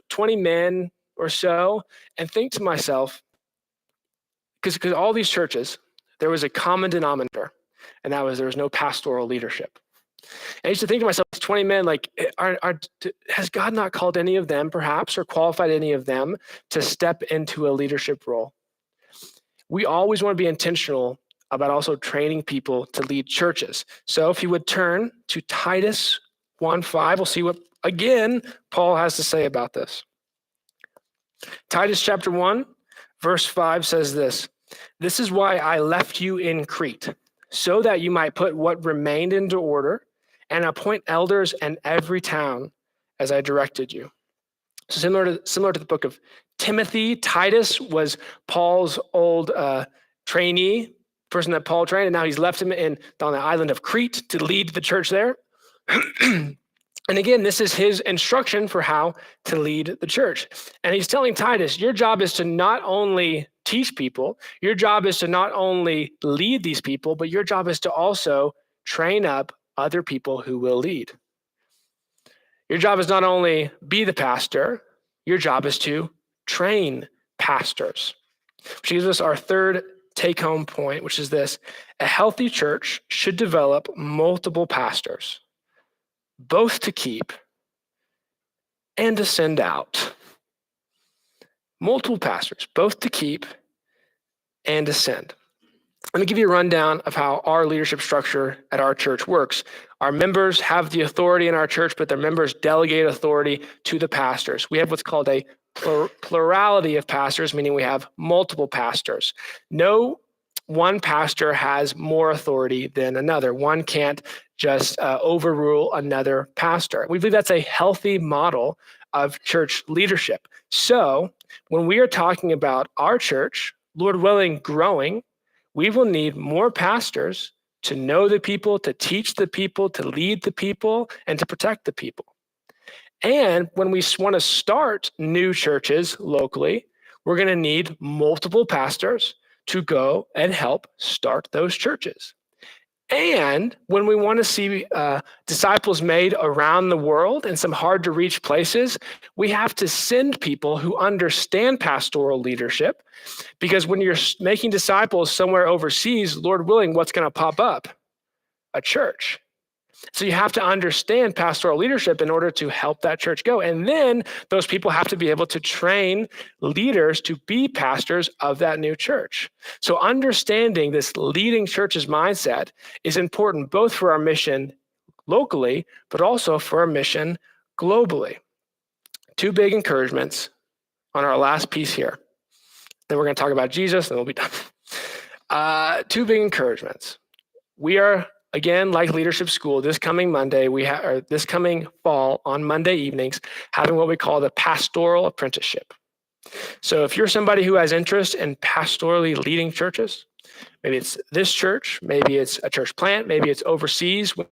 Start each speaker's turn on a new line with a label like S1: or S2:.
S1: 20 men or so and think to myself, because all these churches, there was a common denominator, and that was there was no pastoral leadership. And I used to think to myself, 20 men, like, has God not called any of them, perhaps, or qualified any of them to step into a leadership role? We always want to be intentional about also training people to lead churches. So if you would turn to Titus 1:5, we'll see what, again, Paul has to say about this. Titus chapter 1, verse 5 says this: "This is why I left you in Crete, so that you might put what remained into order and appoint elders in every town as I directed you." So similar to the book of Timothy, Titus was Paul's old trainee, person that Paul trained, and now he's left him on the island of Crete to lead the church there. And again, this is his instruction for how to lead the church. And he's telling Titus, your job is to not only teach people, your job is to not only lead these people, but your job is to also train up other people who will lead. Your job is not only be the pastor, your job is to train pastors. Which gives us our third take-home point, which is this: a healthy church should develop multiple pastors, both to keep and to send out. Multiple pastors, both to keep and to send. Let me give you a rundown of how our leadership structure at our church works. Our members have the authority in our church, but their members delegate authority to the pastors. We have what's called a plurality of pastors, meaning we have multiple pastors. No one pastor has more authority than another. One can't just overrule another pastor. We believe that's a healthy model of church leadership. So when we are talking about our church, Lord willing, growing, we will need more pastors to know the people, to teach the people, to lead the people, and to protect the people. And when we want to start new churches locally, we're going to need multiple pastors to go and help start those churches. And when we want to see disciples made around the world in some hard to reach places, we have to send people who understand pastoral leadership, because when you're making disciples somewhere overseas, Lord willing, what's going to pop up? A church. So you have to understand pastoral leadership in order to help that church go. And then those people have to be able to train leaders to be pastors of that new church. So understanding this leading church's mindset is important both for our mission locally, but also for our mission globally. Two big encouragements on our last piece here. Then we're going to talk about Jesus and we'll be done. Two big encouragements. We are, again, like Leadership School, this coming Monday, or this coming fall on Monday evenings, having what we call the pastoral apprenticeship. So if you're somebody who has interest in pastorally leading churches, maybe it's this church, maybe it's a church plant, maybe it's overseas, we